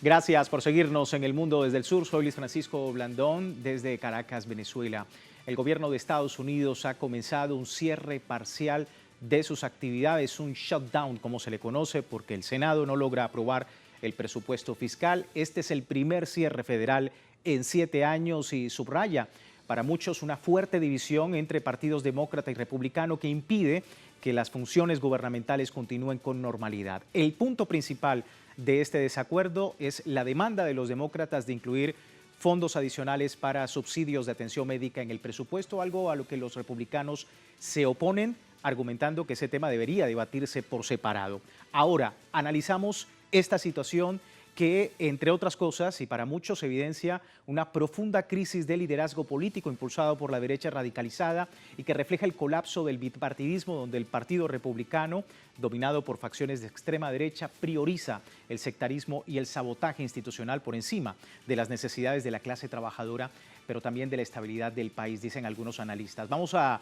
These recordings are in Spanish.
Gracias por seguirnos en El Mundo desde el Sur. Soy Luis Francisco Blandón desde Caracas, Venezuela. El gobierno de Estados Unidos ha comenzado un cierre parcial de sus actividades, un shutdown como se le conoce, porque el Senado no logra aprobar el presupuesto fiscal. Este es el primer cierre federal en 7 años y subraya para muchos una fuerte división entre partidos demócrata y republicano que impide que las funciones gubernamentales continúen con normalidad. El punto principal de este desacuerdo es la demanda de los demócratas de incluir fondos adicionales para subsidios de atención médica en el presupuesto, algo a lo que los republicanos se oponen, argumentando que ese tema debería debatirse por separado. Ahora, analizamos esta situación que, entre otras cosas, y para muchos evidencia una profunda crisis de liderazgo político impulsado por la derecha radicalizada y que refleja el colapso del bipartidismo, donde el Partido Republicano, dominado por facciones de extrema derecha, prioriza el sectarismo y el sabotaje institucional por encima de las necesidades de la clase trabajadora, pero también de la estabilidad del país, dicen algunos analistas. Vamos a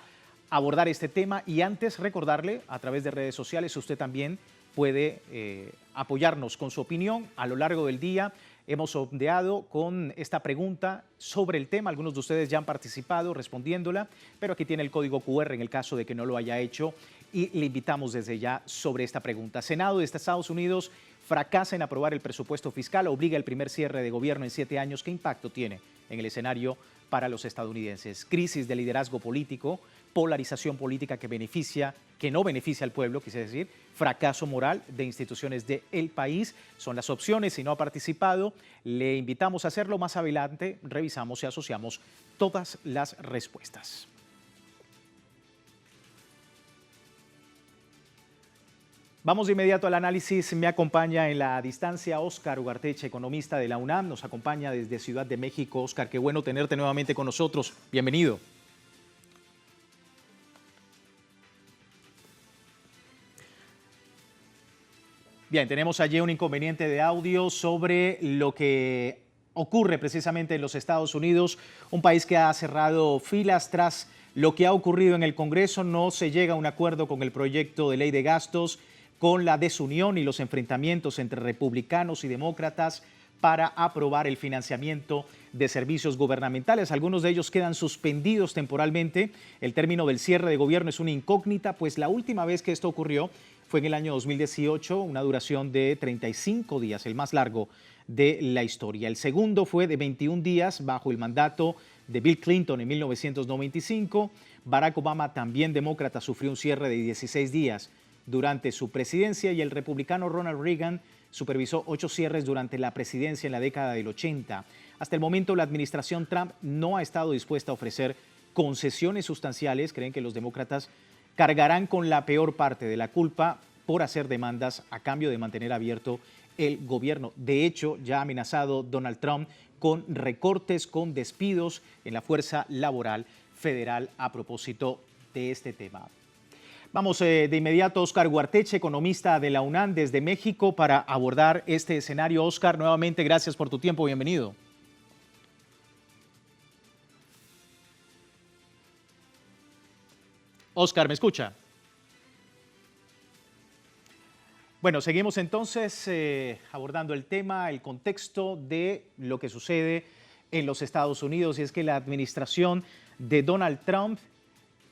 abordar este tema y antes recordarle, a través de redes sociales, usted también puede apoyarnos con su opinión. A lo largo del día hemos sondeado con esta pregunta sobre el tema. Algunos de ustedes ya han participado respondiéndola, pero aquí tiene el código QR en el caso de que no lo haya hecho y le invitamos desde ya sobre esta pregunta. Senado de Estados Unidos fracasa en aprobar el presupuesto fiscal, obliga el primer cierre de gobierno en 7 años. ¿Qué impacto tiene en el escenario para los estadounidenses? Crisis de liderazgo político, polarización política que no beneficia al pueblo, quise decir, fracaso moral de instituciones del país. Son las opciones. Si no ha participado, le invitamos a hacerlo. Más adelante revisamos y asociamos todas las respuestas. Vamos de inmediato al análisis. Me acompaña en la distancia Óscar Ugarteche, economista de la UNAM. Nos acompaña desde Ciudad de México. Óscar, qué bueno tenerte nuevamente con nosotros. Bienvenido. Bien, tenemos allí un inconveniente de audio sobre lo que ocurre precisamente en los Estados Unidos, un país que ha cerrado filas tras lo que ha ocurrido en el Congreso. No se llega a un acuerdo con el proyecto de ley de gastos, con la desunión y los enfrentamientos entre republicanos y demócratas para aprobar el financiamiento de servicios gubernamentales. Algunos de ellos quedan suspendidos temporalmente. El término del cierre de gobierno es una incógnita, pues la última vez que esto ocurrió fue en el año 2018, una duración de 35 días, el más largo de la historia. El segundo fue de 21 días bajo el mandato de Bill Clinton en 1995. Barack Obama, también demócrata, sufrió un cierre de 16 días durante su presidencia y el republicano Ronald Reagan supervisó 8 cierres durante la presidencia en la década del 80. Hasta el momento, la administración Trump no ha estado dispuesta a ofrecer concesiones sustanciales. Creen que los demócratas cargarán con la peor parte de la culpa por hacer demandas a cambio de mantener abierto el gobierno. De hecho, ya ha amenazado Donald Trump con recortes, con despidos en la fuerza laboral federal a propósito de este tema. Vamos de inmediato a Óscar Ugarteche, economista de la UNAM desde México, para abordar este escenario. Óscar, nuevamente gracias por tu tiempo, bienvenido. Óscar, ¿me escucha? Bueno, seguimos entonces abordando el tema, el contexto de lo que sucede en los Estados Unidos, y es que la administración de Donald Trump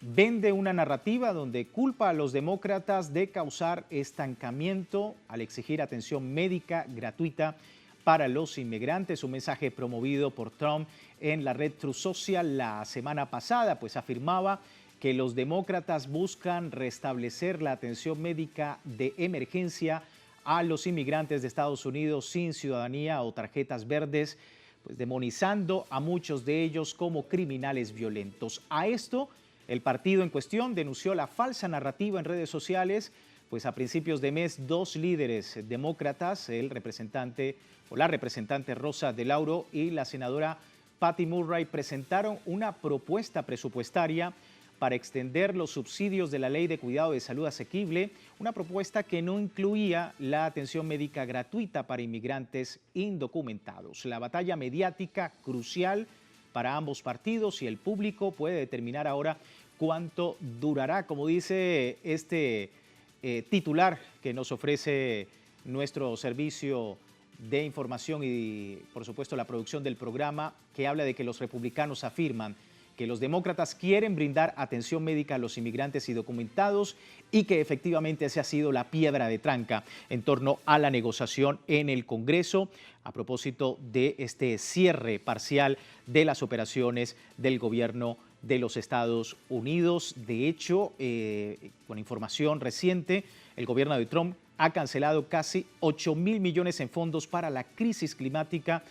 vende una narrativa donde culpa a los demócratas de causar estancamiento al exigir atención médica gratuita para los inmigrantes. Un mensaje promovido por Trump en la red Truth Social la semana pasada, pues afirmaba que los demócratas buscan restablecer la atención médica de emergencia a los inmigrantes de Estados Unidos sin ciudadanía o tarjetas verdes, pues demonizando a muchos de ellos como criminales violentos. A esto, el partido en cuestión denunció la falsa narrativa en redes sociales, pues a principios de mes 2 líderes demócratas, el representante o la representante Rosa DeLauro y la senadora Patty Murray, presentaron una propuesta presupuestaria para extender los subsidios de la Ley de Cuidado de Salud Asequible, una propuesta que no incluía la atención médica gratuita para inmigrantes indocumentados. La batalla mediática crucial para ambos partidos y el público puede determinar ahora cuánto durará, como dice este titular que nos ofrece nuestro servicio de información y, por supuesto, la producción del programa, que habla de que los republicanos afirman que los demócratas quieren brindar atención médica a los inmigrantes indocumentados y que efectivamente esa ha sido la piedra de tranca en torno a la negociación en el Congreso a propósito de este cierre parcial de las operaciones del gobierno de los Estados Unidos. De hecho, con información reciente, el gobierno de Trump ha cancelado casi 8.000 millones en fondos para la crisis climática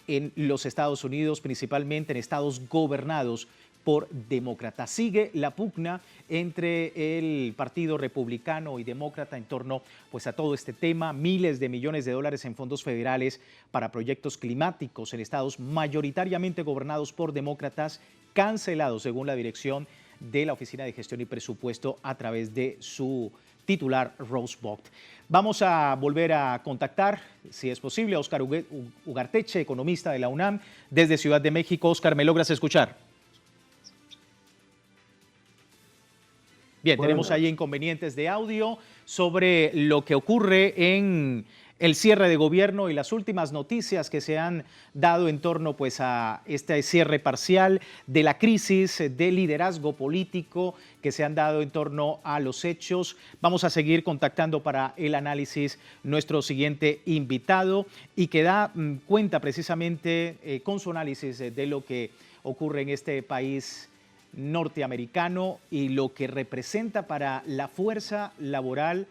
en los Estados Unidos, principalmente en estados gobernados por demócratas. Sigue la pugna entre el Partido Republicano y Demócrata en torno pues, a todo este tema. Miles de millones de dólares en fondos federales para proyectos climáticos en estados mayoritariamente gobernados por demócratas, cancelados según la dirección de la Oficina de Gestión y Presupuesto a través de su titular Rose Vogt. Vamos a volver a contactar, si es posible, a Óscar Ugarteche, economista de la UNAM, desde Ciudad de México. Óscar, ¿me logras escuchar? Bien, tenemos ahí inconvenientes de audio sobre lo que ocurre en el cierre de gobierno y las últimas noticias que se han dado en torno pues, a este cierre parcial de la crisis de liderazgo político que se han dado en torno a los hechos. Vamos a seguir contactando para el análisis nuestro siguiente invitado y que da cuenta precisamente con su análisis de lo que ocurre en este país norteamericano y lo que representa para la fuerza laboral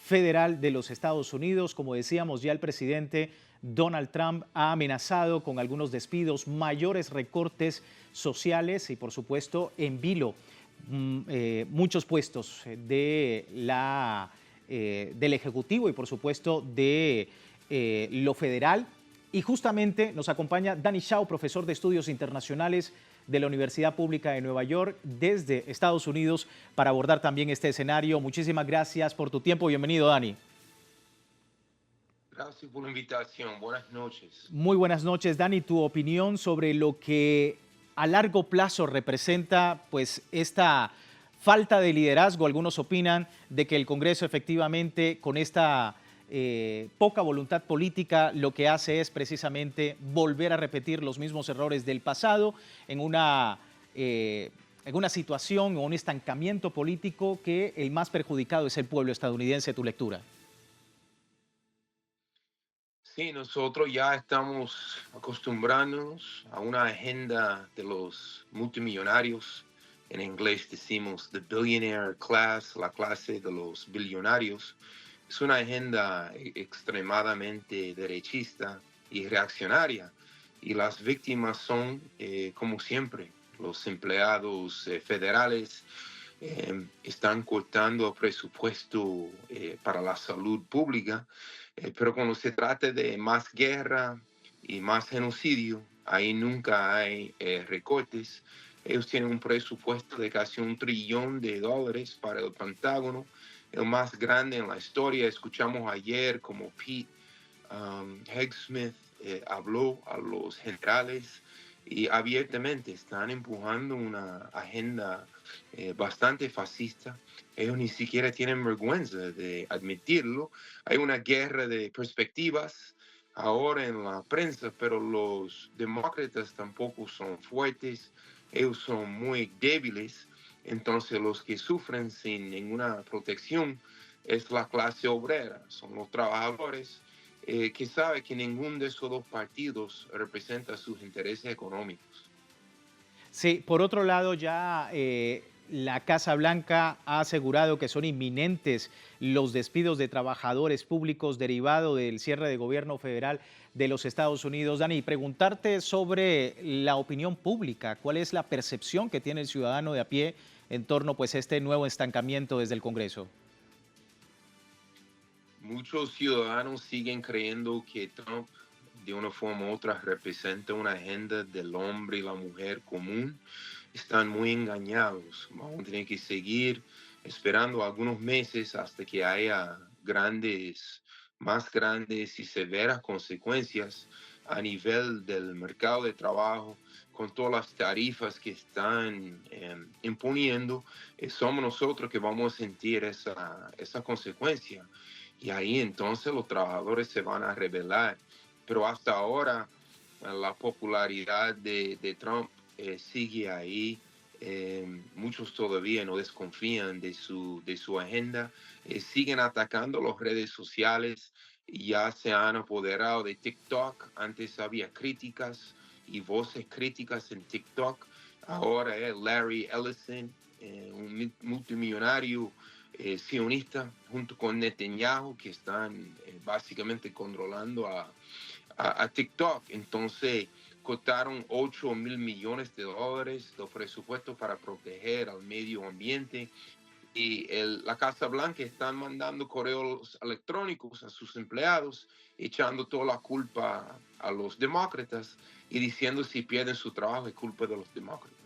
federal de los Estados Unidos. Como decíamos, ya el presidente Donald Trump ha amenazado con algunos despidos, mayores recortes sociales y, por supuesto, en vilo muchos puestos del Ejecutivo y, por supuesto, de lo federal. Y justamente nos acompaña Danny Shaw, profesor de Estudios Internacionales de la Universidad Pública de Nueva York desde Estados Unidos para abordar también este escenario. Muchísimas gracias por tu tiempo. Bienvenido, Danny. Gracias por la invitación. Buenas noches. Muy buenas noches, Danny. Tu opinión sobre lo que a largo plazo representa pues esta falta de liderazgo. Algunos opinan de que el Congreso efectivamente con esta poca voluntad política lo que hace es precisamente volver a repetir los mismos errores del pasado en una situación o un estancamiento político que el más perjudicado es el pueblo estadounidense. ¿Tu lectura? Sí, nosotros ya estamos acostumbrándonos a una agenda de los multimillonarios. En inglés decimos the billionaire class, la clase de los billonarios. Es una agenda extremadamente derechista y reaccionaria. Y las víctimas son, como siempre, los empleados federales. Están cortando el presupuesto para la salud pública. Pero cuando se trata de más guerra y más genocidio, ahí nunca hay recortes. Ellos tienen un presupuesto de casi $1 trillón para el Pentágono, el más grande en la historia. Escuchamos ayer como Pete Hegseth habló a los generales y abiertamente están empujando una agenda bastante fascista. Ellos ni siquiera tienen vergüenza de admitirlo. Hay una guerra de perspectivas ahora en la prensa, pero los demócratas tampoco son fuertes. Ellos son muy débiles. Entonces los que sufren sin ninguna protección es la clase obrera, son los trabajadores que sabe que ninguno de esos dos partidos representa sus intereses económicos. Sí, por otro lado ya la Casa Blanca ha asegurado que son inminentes los despidos de trabajadores públicos derivado del cierre de gobierno federal de los Estados Unidos. Dani, preguntarte sobre la opinión pública, ¿cuál es la percepción que tiene el ciudadano de a pie en torno pues, a este nuevo estancamiento desde el Congreso? Muchos ciudadanos siguen creyendo que Trump de una forma u otra representa una agenda del hombre y la mujer común. Están muy engañados. Vamos a tener que seguir esperando algunos meses hasta que haya más grandes y severas consecuencias a nivel del mercado de trabajo, con todas las tarifas que están imponiendo. Somos nosotros que vamos a sentir esa consecuencia. Y ahí entonces los trabajadores se van a rebelar. pero hasta ahora la popularidad de Trump sigue ahí. Muchos todavía no desconfían de su agenda. Siguen atacando las redes sociales. Ya se han apoderado de TikTok. Antes había críticas y voces críticas en TikTok. Ahora es Larry Ellison, un multimillonario sionista, junto con Netanyahu, que están básicamente controlando a TikTok. Entonces, costaron 8.000 millones de dólares de presupuesto para proteger al medio ambiente. Y la Casa Blanca están mandando correos electrónicos a sus empleados, echando toda la culpa a los demócratas y diciendo si pierden su trabajo es culpa de los demócratas.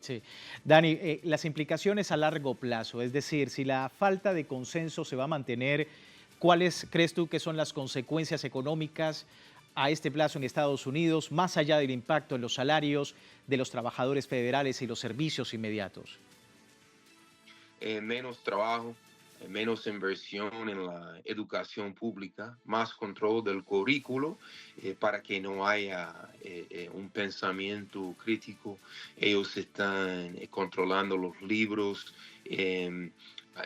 Sí. Dani, las implicaciones a largo plazo, es decir, si la falta de consenso se va a mantener, ¿cuáles crees tú que son las consecuencias económicas a este plazo en Estados Unidos, más allá del impacto en los salarios de los trabajadores federales y los servicios inmediatos? Menos trabajo, menos inversión en la educación pública, más control del currículo para que no haya un pensamiento crítico. Ellos están controlando los libros.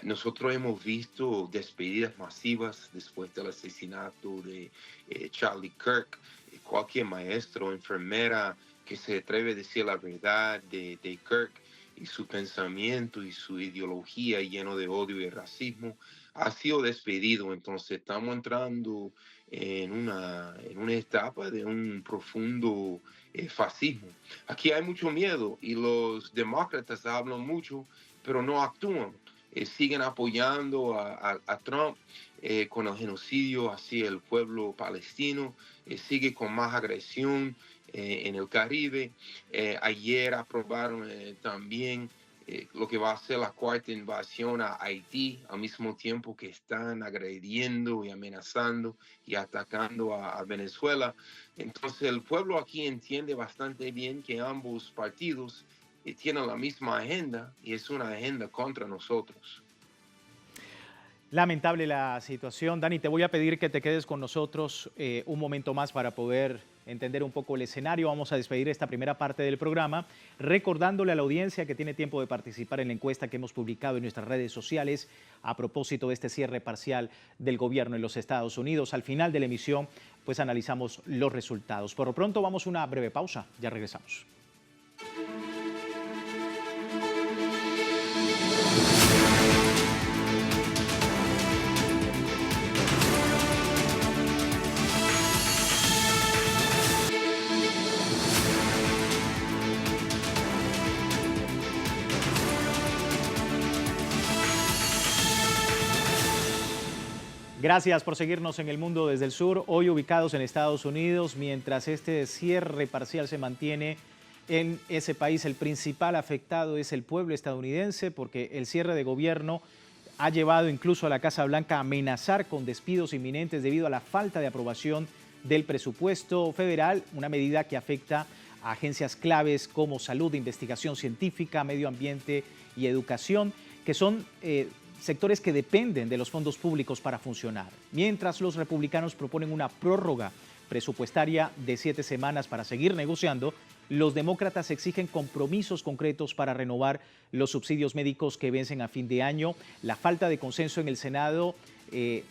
Nosotros hemos visto despedidas masivas después del asesinato de Charlie Kirk. Cualquier maestro o enfermera que se atreve a decir la verdad de Kirk y su pensamiento y su ideología lleno de odio y racismo ha sido despedido. Entonces estamos entrando en una etapa de un profundo fascismo. Aquí hay mucho miedo y los demócratas hablan mucho, pero no actúan. Siguen apoyando a Trump con el genocidio hacia el pueblo palestino, sigue con más agresión en el Caribe. Ayer aprobaron también lo que va a ser la cuarta invasión a Haití, al mismo tiempo que están agrediendo y amenazando y atacando a Venezuela. Entonces el pueblo aquí entiende bastante bien que ambos partidos tienen la misma agenda y es una agenda contra nosotros. Lamentable la situación. Dani, te voy a pedir que te quedes con nosotros un momento más para poder entender un poco el escenario. Vamos a despedir esta primera parte del programa, recordándole a la audiencia que tiene tiempo de participar en la encuesta que hemos publicado en nuestras redes sociales a propósito de este cierre parcial del gobierno en los Estados Unidos. Al final de la emisión, pues analizamos los resultados. Por lo pronto, vamos a una breve pausa. Ya regresamos. Gracias por seguirnos en El Mundo desde el Sur, hoy ubicados en Estados Unidos. Mientras este cierre parcial se mantiene en ese país, el principal afectado es el pueblo estadounidense, porque el cierre de gobierno ha llevado incluso a la Casa Blanca a amenazar con despidos inminentes debido a la falta de aprobación del presupuesto federal, una medida que afecta a agencias claves como salud, investigación científica, medio ambiente y educación, que son sectores que dependen de los fondos públicos para funcionar. Mientras los republicanos proponen una prórroga presupuestaria de 7 semanas para seguir negociando, los demócratas exigen compromisos concretos para renovar los subsidios médicos que vencen a fin de año. La falta de consenso en el Senado,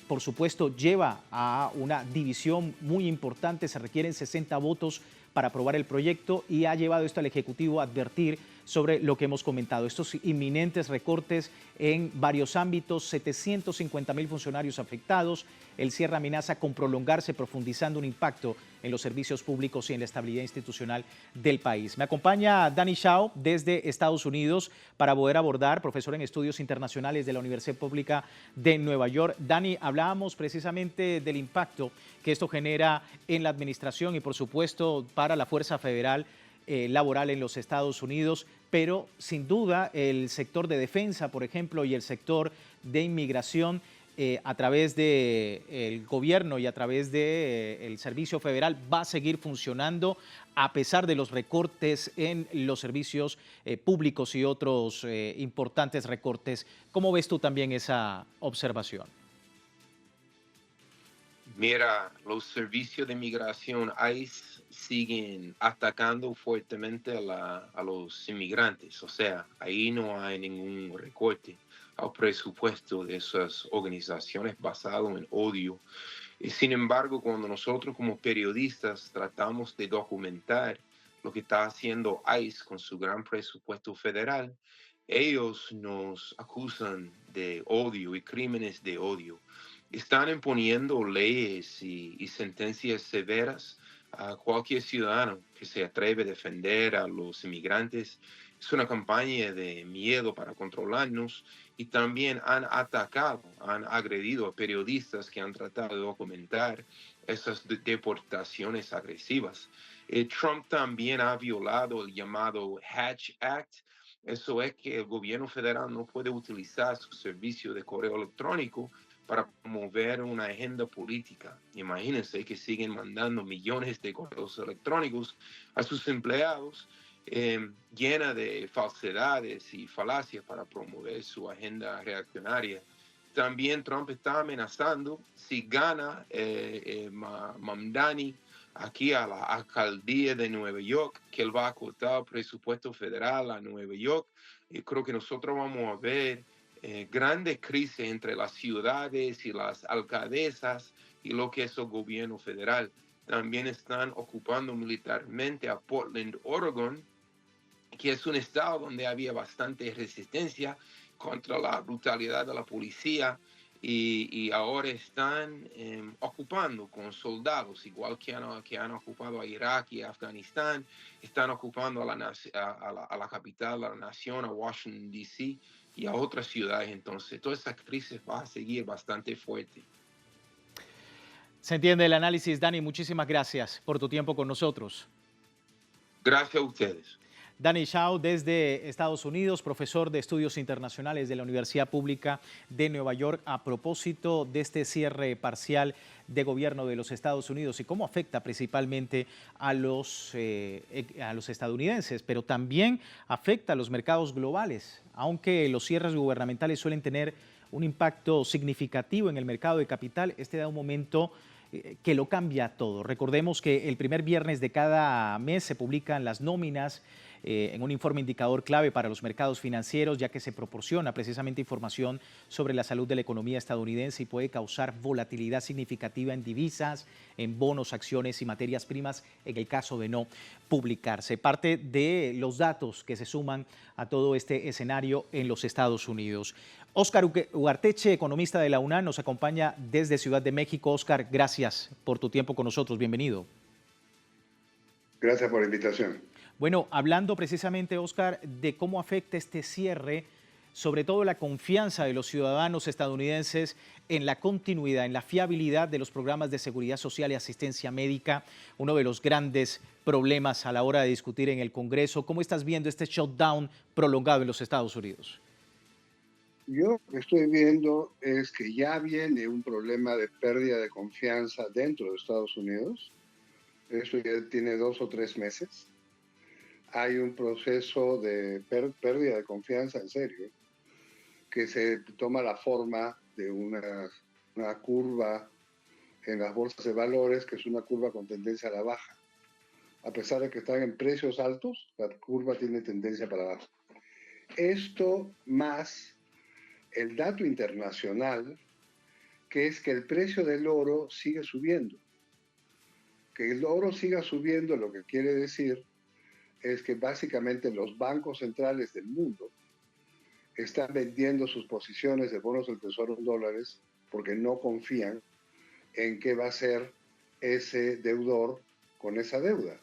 por supuesto, lleva a una división muy importante. Se requieren 60 votos para aprobar el proyecto y ha llevado esto al Ejecutivo a advertir sobre lo que hemos comentado, estos inminentes recortes en varios ámbitos, 750.000 funcionarios afectados. El cierre amenaza con prolongarse, profundizando un impacto en los servicios públicos y en la estabilidad institucional del país. Me acompaña Danny Shao desde Estados Unidos para poder abordar, profesor en estudios internacionales de la Universidad Pública de Nueva York. Danny, hablábamos precisamente del impacto que esto genera en la administración y, por supuesto, para la fuerza federal laboral en los Estados Unidos, pero sin duda el sector de defensa, por ejemplo, y el sector de inmigración a través del gobierno y a través del servicio federal va a seguir funcionando a pesar de los recortes en los servicios públicos y otros importantes recortes. ¿Cómo ves tú también esa observación? Mira, los servicios de migración ICE siguen atacando fuertemente a los inmigrantes. O sea, ahí no hay ningún recorte al presupuesto de esas organizaciones basado en odio. Y sin embargo, cuando nosotros como periodistas tratamos de documentar lo que está haciendo ICE con su gran presupuesto federal, ellos nos acusan de odio y crímenes de odio. Están imponiendo leyes y sentencias severas a cualquier ciudadano que se atreve a defender a los inmigrantes. Es una campaña de miedo para controlarnos y también han atacado, han agredido a periodistas que han tratado de documentar esas deportaciones agresivas. Trump también ha violado el llamado Hatch Act. Eso es que el gobierno federal no puede utilizar su servicio de correo electrónico para promover una agenda política. Imagínense que siguen mandando millones de correos electrónicos a sus empleados llena de falsedades y falacias para promover su agenda reaccionaria. También Trump está amenazando, si gana Mamdani aquí a la alcaldía de Nueva York, que él va a cortar el presupuesto federal a Nueva York. Y creo que nosotros vamos a ver grandes crisis entre las ciudades y las alcaldesas y lo que es el gobierno federal. También están ocupando militarmente a Portland, Oregon, que es un estado donde había bastante resistencia contra la brutalidad de la policía y ahora están ocupando con soldados, igual que han ocupado a Irak y Afganistán, están ocupando a la capital de la nación, a Washington, D.C. y a otras ciudades. Entonces, toda esa crisis va a seguir bastante fuerte. Se entiende el análisis, Dani. Muchísimas gracias por tu tiempo con nosotros. Gracias a ustedes. Danny Shaw desde Estados Unidos, profesor de estudios internacionales de la Universidad Pública de Nueva York, a propósito de este cierre parcial de gobierno de los Estados Unidos y cómo afecta principalmente a los estadounidenses, pero también afecta a los mercados globales, aunque los cierres gubernamentales suelen tener un impacto significativo en el mercado de capital. Este da un momento que lo cambia todo. Recordemos que el primer viernes de cada mes se publican las nóminas en un informe indicador clave para los mercados financieros, ya que se proporciona precisamente información sobre la salud de la economía estadounidense y puede causar volatilidad significativa en divisas, en bonos, acciones y materias primas en el caso de no publicarse. Parte de los datos que se suman a todo este escenario en los Estados Unidos. Óscar Ugarteche, economista de la UNAM, nos acompaña desde Ciudad de México. Óscar, gracias por tu tiempo con nosotros. Bienvenido. Gracias por la invitación. Bueno, hablando precisamente, Óscar, de cómo afecta este cierre, sobre todo la confianza de los ciudadanos estadounidenses en la continuidad, en la fiabilidad de los programas de seguridad social y asistencia médica, uno de los grandes problemas a la hora de discutir en el Congreso. ¿Cómo estás viendo este shutdown prolongado en los Estados Unidos? Yo lo que estoy viendo es que ya viene un problema de pérdida de confianza dentro de Estados Unidos. Eso ya tiene 2 o 3 meses. Hay un proceso de pérdida de confianza en serio que se toma la forma de una curva en las bolsas de valores, que es una curva con tendencia a la baja. A pesar de que están en precios altos, la curva tiene tendencia para abajo. Esto más el dato internacional, que es que el precio del oro sigue subiendo. Que el oro siga subiendo lo que quiere decir es que básicamente los bancos centrales del mundo están vendiendo sus posiciones de bonos del tesoro en dólares porque no confían en qué va a ser ese deudor con esa deuda.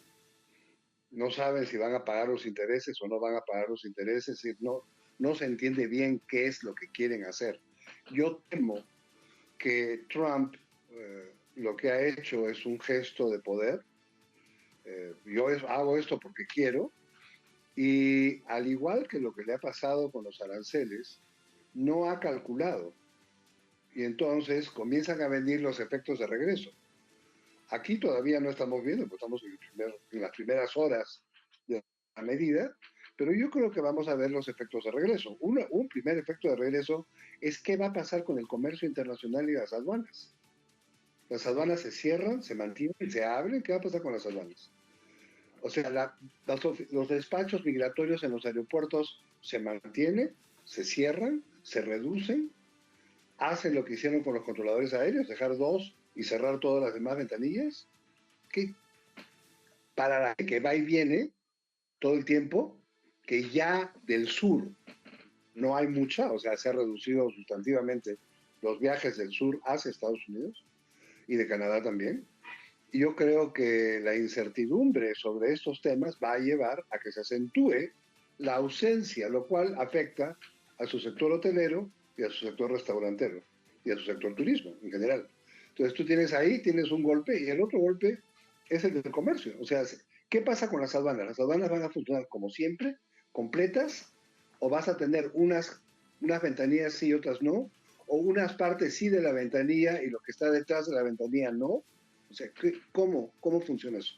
No saben si van a pagar los intereses o no van a pagar los intereses, es decir, no se entiende bien qué es lo que quieren hacer. Yo temo que Trump lo que ha hecho es un gesto de poder. Yo hago esto porque quiero, y al igual que lo que le ha pasado con los aranceles, no ha calculado. Y entonces comienzan a venir los efectos de regreso. Aquí todavía no estamos viendo, porque estamos en las primeras horas de la medida, pero yo creo que vamos a ver los efectos de regreso. Un primer efecto de regreso es qué va a pasar con el comercio internacional y las aduanas. Las aduanas se cierran, se mantienen, se abren. ¿Qué va a pasar con las aduanas? O sea, los despachos migratorios en los aeropuertos se mantienen, se cierran, se reducen, hacen lo que hicieron con los controladores aéreos, dejar dos y cerrar todas las demás ventanillas. Que para la que va y viene todo el tiempo, que ya del sur no hay mucha, o sea, se ha reducido sustantivamente los viajes del sur hacia Estados Unidos y de Canadá también. Y yo creo que la incertidumbre sobre estos temas va a llevar a que se acentúe la ausencia, lo cual afecta a su sector hotelero y a su sector restaurantero y a su sector turismo en general. Entonces tú tienes un golpe y el otro golpe es el del comercio. O sea, ¿qué pasa con las aduanas? Las aduanas van a funcionar como siempre, completas, o vas a tener unas ventanillas sí y otras no, o unas partes sí de la ventanilla y lo que está detrás de la ventanilla no. O sea, ¿cómo funciona eso?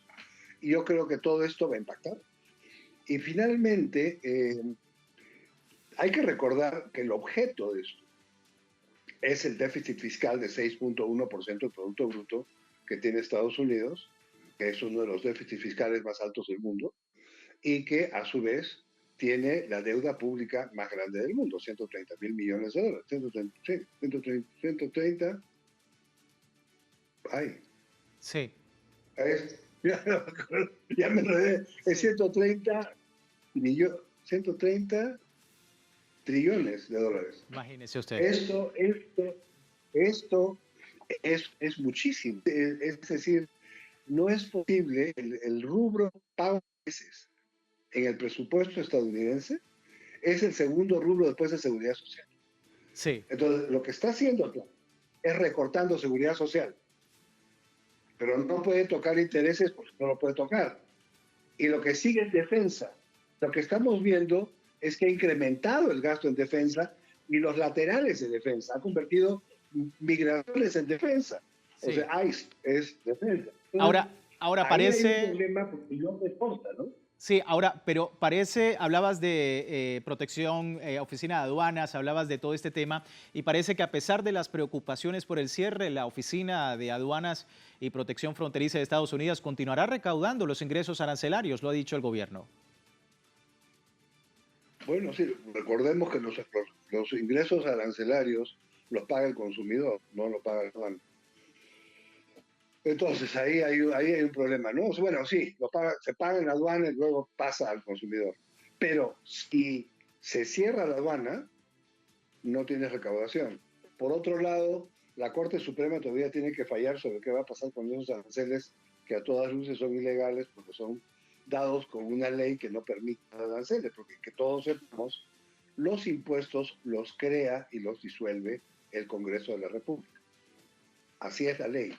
Y yo creo que todo esto va a impactar. Y finalmente, hay que recordar que el objeto de esto es el déficit fiscal de 6.1% del Producto Bruto que tiene Estados Unidos, que es uno de los déficits fiscales más altos del mundo, y que a su vez tiene la deuda pública más grande del mundo, 130 mil millones de dólares. 130, ay, Sí. ya me enredé, es Sí. 130 trillones de dólares. Imagínese usted. Esto es muchísimo. Es decir, no es posible el rubro pago meses en el presupuesto estadounidense es el segundo rubro después de seguridad social. Sí. Entonces, lo que está haciendo es recortando seguridad social, pero no puede tocar intereses porque no lo puede tocar. Y lo que sigue es defensa. Lo que estamos viendo es que ha incrementado el gasto en defensa y los laterales de defensa. Ha convertido migradores en defensa. Sí. O sea, ICE es defensa. Entonces, ahora parece... Hay un problema porque no me consta, ¿no? Sí, pero parece, hablabas de protección, oficina de aduanas, hablabas de todo este tema y parece que a pesar de las preocupaciones por el cierre, la oficina de aduanas y protección fronteriza de Estados Unidos continuará recaudando los ingresos arancelarios, lo ha dicho el gobierno. Bueno, sí, recordemos que los ingresos arancelarios los paga el consumidor, no lo paga el aduana. Entonces, ahí hay un problema, ¿no? Bueno, sí, se paga en la aduana y luego pasa al consumidor. Pero si se cierra la aduana, no tienes recaudación. Por otro lado, la Corte Suprema todavía tiene que fallar sobre qué va a pasar con esos aranceles que a todas luces son ilegales porque son dados con una ley que no permite aranceles, porque que todos sepamos, los impuestos los crea y los disuelve el Congreso de la República. Así es la ley.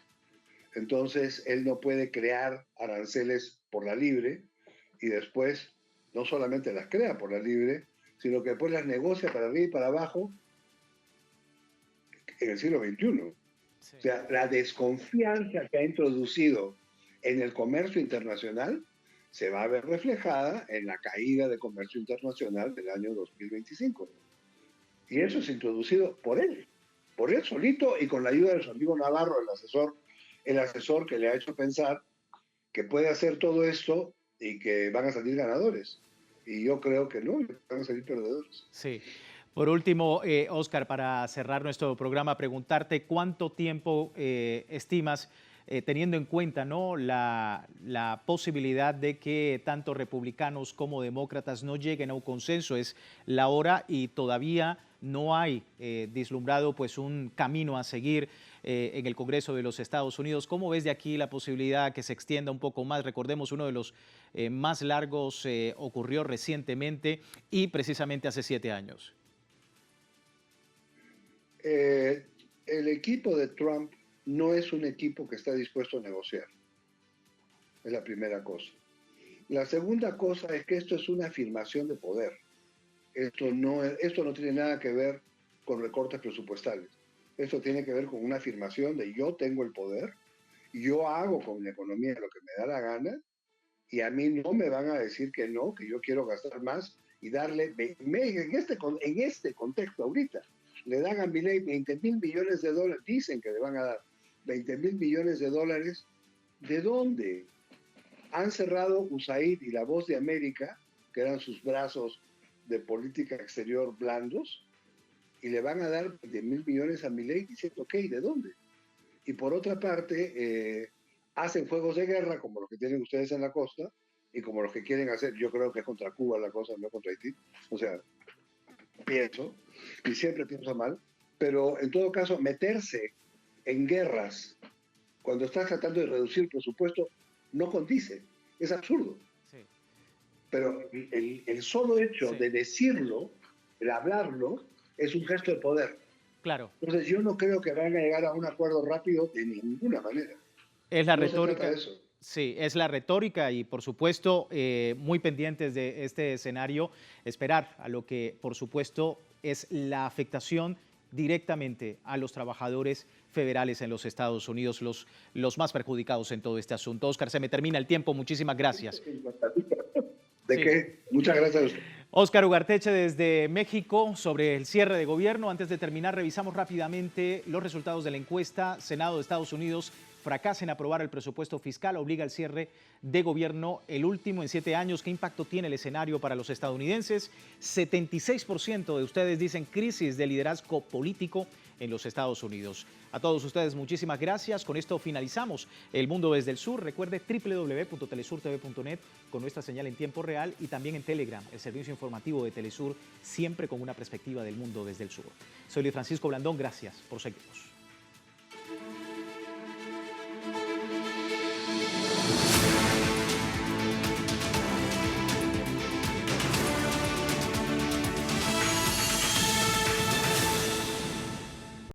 Entonces, él no puede crear aranceles por la libre y después no solamente las crea por la libre, sino que después las negocia para arriba y para abajo en el siglo XXI. Sí. O sea, la desconfianza que ha introducido en el comercio internacional se va a ver reflejada en la caída de comercio internacional del año 2025. Y eso es introducido por él solito y con la ayuda de su amigo Navarro, el asesor que le ha hecho pensar que puede hacer todo esto y que van a salir ganadores. Y yo creo que no, van a salir perdedores. Sí. Por último, Oscar, para cerrar nuestro programa, preguntarte cuánto tiempo estimas, teniendo en cuenta, ¿no?, la posibilidad de que tanto republicanos como demócratas no lleguen a un consenso. Es la hora y todavía no hay vislumbrado pues un camino a seguir en el Congreso de los Estados Unidos. ¿Cómo ves de aquí la posibilidad que se extienda un poco más? Recordemos, uno de los más largos ocurrió recientemente y precisamente hace 7 años. El equipo de Trump no es un equipo que está dispuesto a negociar. Es la primera cosa. La segunda cosa es que esto es una afirmación de poder. Esto no tiene nada que ver con recortes presupuestales. Esto tiene que ver con una afirmación de yo tengo el poder, yo hago con la economía lo que me da la gana y a mí no me van a decir que no, que yo quiero gastar más y darle, en este contexto ahorita, le dan a Milei 20 mil millones de dólares, dicen que le van a dar 20.000 millones de dólares, ¿de dónde? Han cerrado USAID y La Voz de América, que eran sus brazos de política exterior blandos, y le van a dar 20.000 millones a Milei diciendo, ok, ¿de dónde? Y por otra parte, hacen juegos de guerra como los que tienen ustedes en la costa y como los que quieren hacer, yo creo que es contra Cuba la cosa, no contra Haití. O sea, pienso, y siempre pienso mal, pero en todo caso, meterse en guerras cuando estás tratando de reducir el presupuesto no condice, es absurdo. Sí. Pero el solo hecho Sí. de decirlo, el hablarlo, es un gesto de poder. Claro. Entonces yo no creo que van a llegar a un acuerdo rápido de ninguna manera. Es la No se trata retórica. de eso. Sí, es la retórica y por supuesto muy pendientes de este escenario, esperar a lo que por supuesto es la afectación directamente a los trabajadores federales en los Estados Unidos, los más perjudicados en todo este asunto. Óscar, se me termina el tiempo, muchísimas gracias. ¿De Sí. qué? Muchas gracias a usted. Óscar Ugarteche desde México sobre el cierre de gobierno. Antes de terminar, revisamos rápidamente los resultados de la encuesta. Senado de Estados Unidos fracasa en aprobar el presupuesto fiscal, obliga al cierre de gobierno, el último en 7 años. ¿Qué impacto tiene el escenario para los estadounidenses? 76% de ustedes dicen crisis de liderazgo político en los Estados Unidos. A todos ustedes, muchísimas gracias. Con esto finalizamos El Mundo desde el Sur. Recuerde www.telesurtv.net con nuestra señal en tiempo real y también en Telegram, el servicio informativo de Telesur, siempre con una perspectiva del mundo desde el sur. Soy Luis Francisco Blandón, gracias por seguirnos.